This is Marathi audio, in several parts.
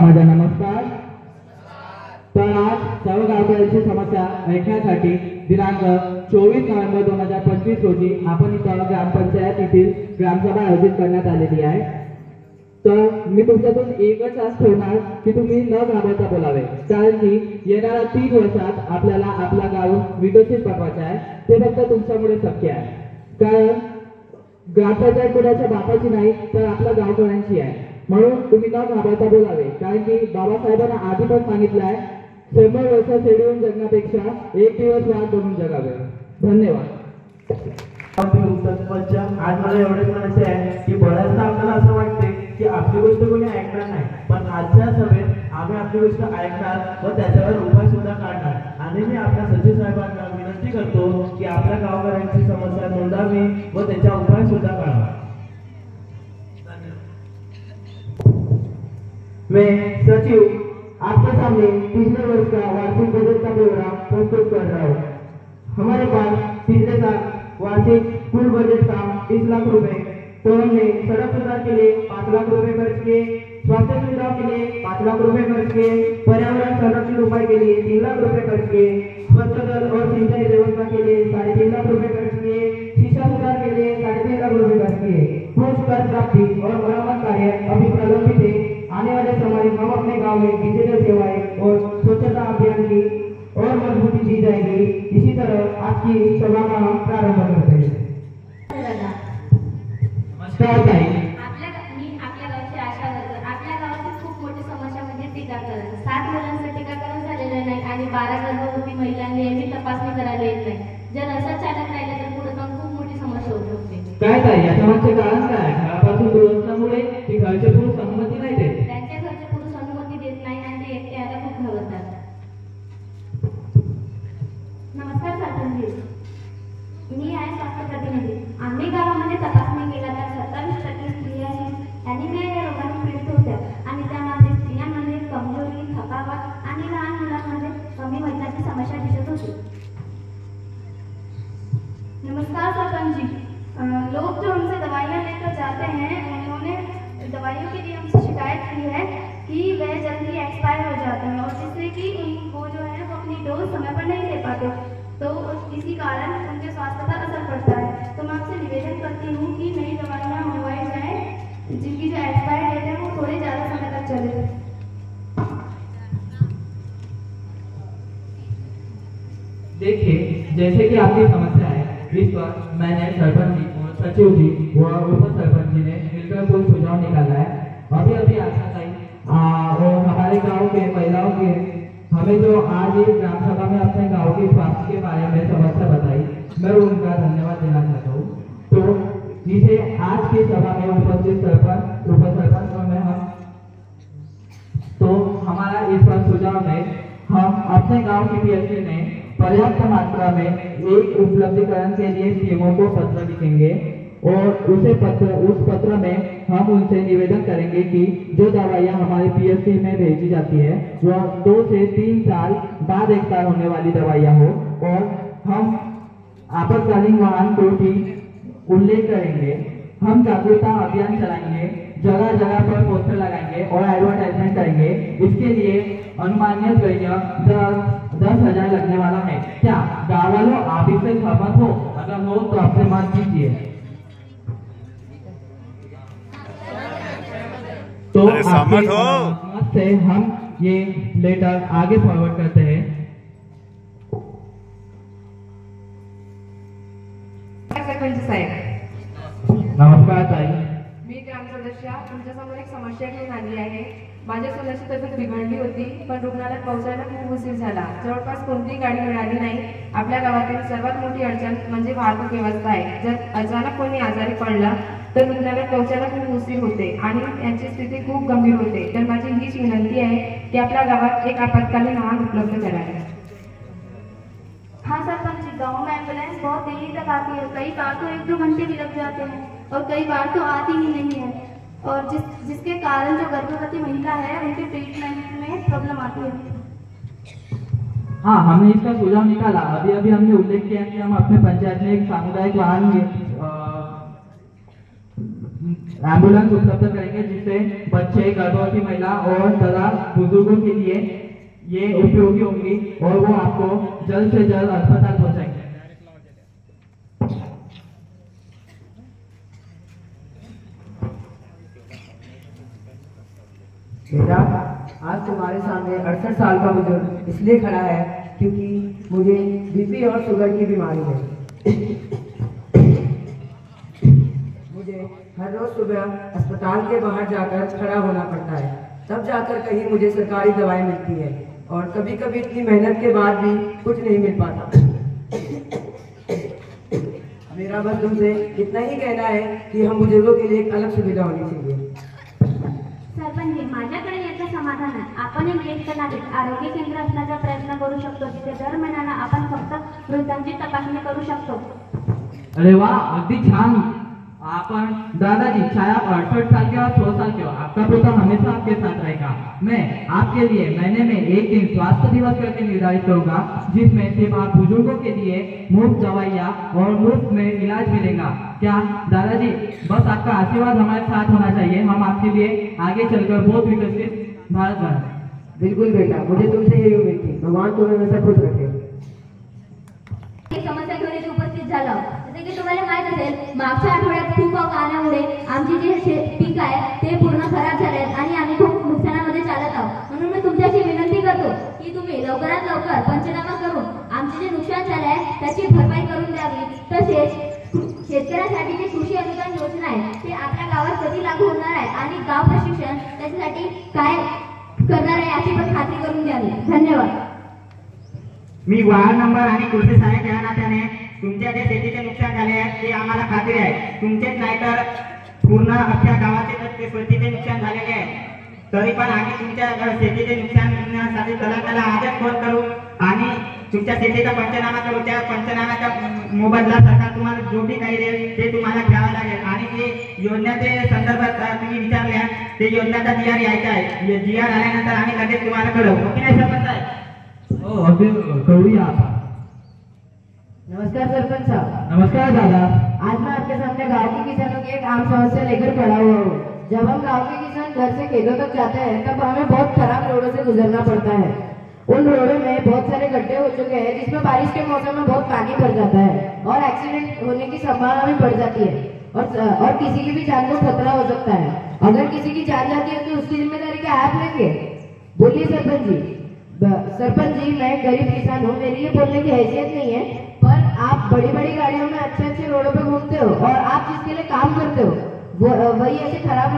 माझा नमस्कार। तर आज सर्व गावकऱ्यांची समस्या ऐकण्यासाठी दिनांक 24 नोव्हेंबर 2025 रोजी आपण इथं ग्रामपंचायत येथील ग्रामसभा आयोजित करण्यात आलेली आहे। तर मी तुमच्यातून एकच आस ठेवणार की तुम्ही न घाबरता बोलावे, कारण की येणाऱ्या 3 वर्षात आपल्याला आपला गाव विकसित बनवायचा आहे। ते फक्त तुमच्यामुळे शक्य आहे, कारण ग्रामपंचायत कोणाच्या बापाची नाही तर आपल्या गावकऱ्यांची आहे। म्हणून तुम्ही न घाबरता बोलावे, कारण की बाबासाहेबांना आधी पण सांगितलं आहे, 100 वर्ष सेडून जगण्यापेक्षा एक दिवस वाद बनून जगावे। धन्यवाद। आज मला एवढेच म्हणायचे आहे की बऱ्याचदा आपल्याला असं वाटते की आपली गोष्ट कोणी ऐकणार नाही, पण आजच्या सभेत आम्ही आपली गोष्ट ऐकणार व त्याच्यावर उपाय सुद्धा काढणार। आणि मी आपल्या सचिव साहेबांना विनंती करतो की आपल्या गावकऱ्यांची समस्या नोंदावी व त्याचा उपाय सुद्धा काढावा। मैं सचिव आपके सामने पिछले वर्ष का वार्षिक बजट का ब्यौरा प्रस्तुत कर रहा हूँ। हमारे पास पिछले साल वार्षिक कुल बजट था 20 लाख रुपए। तो हमने सड़क सुधार के लिए 5 लाख रुपए खर्च किए, स्वास्थ्य सुविधाओं के लिए 5 लाख रुपए खर्च किए, पर्यावरण संरक्षण उपाय के लिए 3 लाख रुपए खर्च किए, स्वच्छ जल और सिंचाई व्यवस्था के लिए 3.5 लाख रुपए खर्च किए, शिक्षा सुधार के लिए 3.5 लाख रुपए खर्च किए। कुछ कर प्राप्ति और मरम्मत कार्य अभी प्रलंबित है। आने वाले समय हम अपने गांव में डिजिटल सेवाएं और स्वच्छता अभियान की और मजबूती दी जाएगी। इसी तरह आज की सभा का हम प्रारंभ करते हैं। नमस्कार ताई। आपल्या गावची आशा वर्कर। आपल्या गावाची खूप मोठी समस्या म्हणजे टीकाकरण। 7 मुलांचं टीकाकरण झालेलं नाही आणि 12 गर्भवती महिलांनी यांची तपासणी करायला येत नाही। जर असं चालत राहिलं तर पुढे जाऊन खूप मोठी समस्या होऊ शकते। काय ताई, याच्या मागचे कारण काय? घरापासून दूर असल्यामुळे ती घरचे पुरुष संमती नाही देत। त्यांच्या घरचे पुरुष अनुमती देत नाही आणि ते एकटे यायला खूप घाबरतात। नमस्कार सरपंच, मी आहे स्वास्थ्य प्रतिनिधी। आम्ही गावामध्ये तपासणी केला तर 27% स्त्रिया ॲनिमिया या रोगाने पीडित होत्या आणि त्यामध्ये स्त्रियांमध्ये कमजोरी, थकावट आणि लहान मुलांमध्ये कमी वजनाची समस्या दिसत होती। नमस्कार सरपंच जी, लोग जो हमसे दवाइयाँ लेकर जाते हैं उन्होंने दवाइयों के लिए हमसे शिकायत की है कि वह जल्दी एक्सपायर हो जाते हैं और जिससे कि उनको जो है वो अपनी डोज समय पर नहीं ले पाते, तो इसी कारण उनके स्वास्थ्य पर असर पड़ता है। तो मैं आपसे निवेदन करती हूँ कि नई दवाइयाँ मंगवाई जाए जिनकी जो एक्सपायर डेट है वो थोड़े ज़्यादा समय तक चले। देखिए, जैसे कि आपकी समस्या है, इस पर मैंने सरपंच जी और सचिव जी व उप सरपंच जी ने मिलकर कोई सुझाव निकाला है। अभी अभी आशा ताई और हमारे गांव के महिलाओं के हमें जो आज इस ग्राम सभा में अपने गांव के स्वास्थ्य के बारे में समस्या बताई, मैं उनका धन्यवाद देना चाहता हूँ। तो इसे आज की सभा में उपस्थित सरपंच, उप सरपंच और मैं हम तो हमारा इस पर सुझाव है, हम अपने गांव की पीएचसी में पर्याप्त मात्रा में एक उपलब्धिकरण के लिए सीएमओ को पत्र लिखेंगे और उस पत्र में हम उनसे निवेदन करेंगे कि जो दवाइयाँ हमारे पीएचसी में भेजी जाती है वह 2 से 3 साल बाद एक्सपायर होने वाली दवाइयाँ हो। और हम आपातकालीन वाहन को भी उल्लेख करेंगे। हम जागरूकता अभियान चलाएंगे, जगह जगह पर पोस्टर लगाएंगे और एडवर्टाइजमेंट करेंगे। इसके लिए अनुमानित व्यय 10,000 लगने वाला है। क्या गाँव वालों आप इससे सहमत हो? अगर हो तो आपसे मत कीजिए। तो सहमत से हम ये लेटर आगे फॉरवर्ड करते हैं। सरपंच साहेब, नमस्कार ताई। मी ग्राम सदस्य तुमच्यासमोर एक समस्या घेऊन आली आहे। माझ्या सोन्याची तब्येत बिघडली होती, पण रुग्णालयात पोहोचायला खूप उशीर झाला। जवळपास कोणतीही गाडी मिळाली नाही। आपल्या गावातील सर्वात मोठी अडचण म्हणजे वाहतूक व्यवस्था आहे। जर अचानक कोणी आजारी पडला तर रुग्णालयात पोहोचायला खूप उशीर होते आणि त्यांची स्थिती खूप गंभीर होते। तर माझी हीच विनंती आहे की आपल्या गावात एक आपत्कालीन वाहन उपलब्ध करावे। हाँ सरपंच जी, गाँव में एम्बुलेंस बहुत देरी तक आती है। कई बार तो 1-2 घंटे भी लग जाते हैं और कई बार तो आती ही नहीं है, और जिसके कारण जो गर्भवती महिला है उनके ट्रीटमेंट में प्रॉब्लम आती है। हाँ, हमने इसका सुझाव निकाला। अभी अभी हमने उल्लेख किया कि हम अपने पंचायत में एक सामुदायिक वाहन एम्बुलेंस उपलब्ध करेंगे जिससे बच्चे, गर्भवती महिला और तथा बुजुर्गों के लिए ये उपयोगी होंगी और वो आपको जल्द से जल्द अस्पताल पहुंचाएंगे। बेटा, आज तुम्हारे सामने 68 साल का बुजुर्ग इसलिए खड़ा है क्योंकि मुझे बीपी और शुगर की बीमारी है। मुझे हर रोज सुबह अस्पताल के बाहर जाकर खड़ा होना पड़ता है, तब जाकर कहीं मुझे सरकारी दवाई मिलती है और कभी कभी इतनी मेहनत के बाद भी कुछ नहीं मिल पाता। मेरा बस तुमसे इतना ही कहना है कि हम बुजुर्गों के लिए एक अलग सुविधा होनी चाहिए। सरपंच जी, माझ्याकडे याचं समाधान आहे। आपण एक ज्येष्ठ नागरिक आरोग्य केंद्र असण्याचा प्रयत्न करू शकतो, जिथे दर महिन्याला आपण फक्त वृद्धांची तपासणी करू शकतो। अरे वाह, अगदी छान। अपन दादाजी, चाहे आप 68 साल के और 100 साल के हो, आपका पोता हमेशा आपके साथ रहेगा। मैं आपके लिए महीने में एक दिन स्वास्थ्य दिवस करके निर्धारित करूंगा, जिसमें सिर्फ आप बुजुर्गों के लिए मुफ्त दवाइयाँ और मुफ्त में इलाज मिलेगा। क्या दादाजी, बस आपका आशीर्वाद हमारे साथ होना चाहिए, हम आपके लिए आगे चलकर बहुत विकसित भारत बनाएं। बिल्कुल बेटा, मुझे तुमसे यही उम्मीद थी। भगवान तुम्हें हमेशा खुश रखे। एक समस्या घेऊन इथे उपस्थित झालो। जसे की तुम्हाला माहित असेल, मागच्या आठवड्यात खूप पाऊस आल्यामुळे आमची जे पीक आहे ते पूर्ण खराब झाले आणि आम्ही खूप नुकसानामध्ये चालत आहोत। म्हणून मी तुमच्याशी विनंती करतो की तुम्ही लवकरात लवकर पंचनामा करून आमचे जे नुकसान झाले आहे त्याची भरपाई करून द्यावी। तसेच शेतकऱ्यांसाठी जे कृषी अनुदान योजना आहे ते आपल्या गावात कधी लागू होणार आहे आणि गाव प्रशिक्षण त्याच्यासाठी काय करणार आहे याची पण खात्री करून द्यावी। धन्यवाद। मी वार्ड नंबर आणि कृषी सहाय्यक या नात्याने तुमच्या जे शेतीचे नुकसान झाले आहे ते आम्हाला खात्री आहे, तुमचेच नाही तर पूर्ण अख्ख्या गावाचे शेतीचे नुकसान झालेले आहे। तरी पण आम्ही तुमच्या शेतीचे नुकसानासाठी तलाठ्याला आजच फोन करू आणि तुमच्या शेतीचा पंचनामा करू। त्या पंचनाम्याचा मोबदला सरकार तुम्हाला जो भी काही देईल ते तुम्हाला घ्यावा लागेल आणि ते योजनेचे संदर्भात तुम्ही विचारल्या ते योजनेचा GR यायचा आहे। GR आल्यानंतर आम्ही लगेच तुम्हाला कळवू, ओके नाही सरपंच साहेब? हो, अभी करूँगा आप। नमस्कार सरपंच साहब। नमस्कार दादा। आज मैं आपके सामने गांव के किसानों की एक आम समस्या लेकर खड़ा हुआ हूँ। जब हम गांव के किसान घर से खेतों तक जाते हैं तब हमें बहुत खराब रोडों से गुजरना पड़ता है। उन रोडों में बहुत सारे गड्ढे हो चुके हैं जिसमें बारिश के मौसम में बहुत पानी भर जाता है और एक्सीडेंट होने की संभावना भी बढ़ जाती है और किसी की भी जान को खतरा हो सकता है। अगर किसी की जान जाती है तो उसकी जिम्मेदारी क्या आप लेंगे? बोलिए सरपंच जी। सरपंच जी, मैं गरीब किसान हूँ, मेरी ये बोलने की हैसियत नहीं है, पर आप बड़ी बड़ी गाड़ियों में अच्छे रोडों पे घूमते हो और आप जिसके लिए काम करते हो वही ऐसे खराब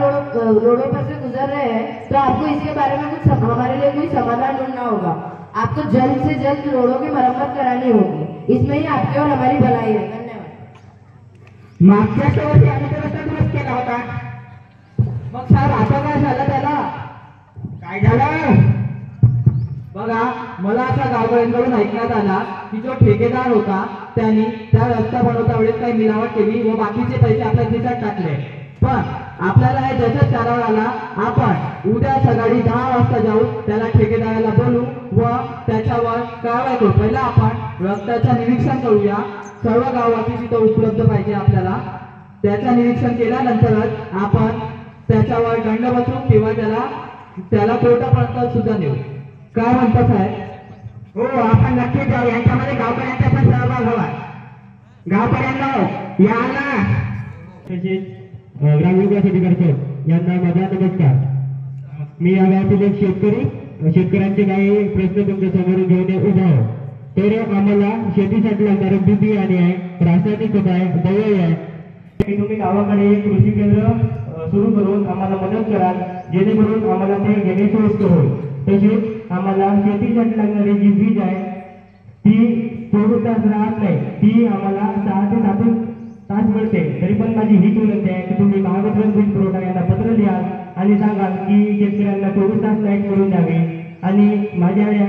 रोडों पर से गुजर रहे हैं, तो आपको इसके बारे में कुछ हमारे लिए कोई समाधान ढूंढना होगा। आपको जल्द से जल्द रोडों की मरम्मत करानी होगी, इसमें ही आपकी और हमारी भलाई है। धन्यवाद। मागच्या वर्षी आम्ही तो रस्ता दुरुस्त केला होता, मग साहेब आता काय झालं त्याला? काय झालं? बघा, मला असा गावकऱ्यांकडून ऐकण्यात आला की जो ठेकेदार होता त्यांनी त्या रस्ता बनवता वेळेस काही मिलावट केली व बाकीचे पैसे आपल्या खिशात टाकले। पण आपल्याला हे जसं चालवलं आला, आपण उद्या सकाळी 10 वाजता जाऊ त्याला ठेकेदाराला बोलू व त्याच्यावर कारवाई करू। पहिला आपण रस्त्याचं निरीक्षण करूया, सर्व गाववासी तिथं उपलब्ध पाहिजे आपल्याला। त्याचं निरीक्षण केल्यानंतरच आपण त्याच्यावर दंड बसू किंवा त्याला कोर्टापर्यंत सुद्धा नेऊ। काय म्हणता साहेब? हो, आपण नक्कीच जाऊ, यांच्यामध्ये गावकऱ्यांचा पण सहभाग हवा। गावकऱ्यांना या ना। तसेच ग्रामविकास अधिकारी यांना माझा नमस्कार। मी या गावातील एक शेतकऱ्यांचे काही प्रश्न तुमच्या समोर घेऊन उभा आहो। तर आम्हाला शेतीसाठी लागणारे बी बियाणे आहे, रासायनिक खत आहे, दवाई आहे। तुम्ही गावाकडे एक कृषी केंद्र सुरू करून आम्हाला मदत कराल, जेणेकरून आम्हाला ते घेणे सोयीस्कर होईल। तसेच आम्हाला शेतीसाठी लागणारी जी बीज आहे ती 24 तास राहत नाही, ती आम्हाला 6 ते 7 तास मिळते। तरी पण माझी हीच विनंती आहे की तुम्ही महावितरण वीज पुरवठा यांना पत्र लिहाल आणि सांगाल की शेतकऱ्यांना 24 तास लाईट मिळून द्यावी आणि माझ्या या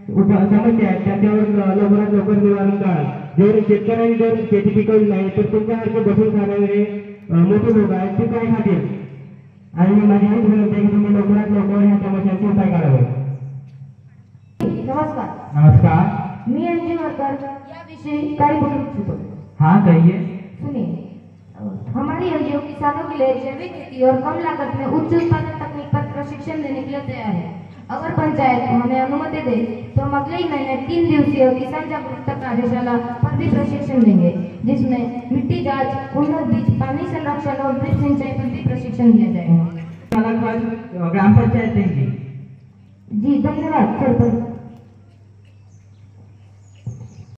समस्या आहेत त्याच्यावर लवकरात लवकर निवारण काढाल। जर शेतकऱ्यांनी जर शेती पिकवली नाही तर तुमच्यासारखे बसून खाणारे मोठे लोक आहेत ते काय खातील? आणि माझी हीच विनंती आहे की तुम्ही लवकरात लवकर ह्या समस्यांचे उपाय काढावे। नमस्कार। नमस्कार। मी एनजी वर्कर याविषयी काही बोलू इच्छितो। हाँ कहिए। सुनिए, हमारी एनजीओ किसानों के लिए जैविक खेती और कम लागत में उच्च उत्पादन तकनीक पर प्रशिक्षण देने के लिए तैयार है। अगर पंचायत हमें अनुमति दे तो हम अगले ही महीने 3 दिवसीय किसान जागरूकता कार्यशाला पर भी प्रशिक्षण देंगे, जिसमें मिट्टी जांच, उन्नत बीज, पानी संरक्षण और ड्रिप सिंचाई पर भी प्रशिक्षण दिया जाएगा। ग्राम पंचायत देंगी। जी धन्यवाद सरपंच।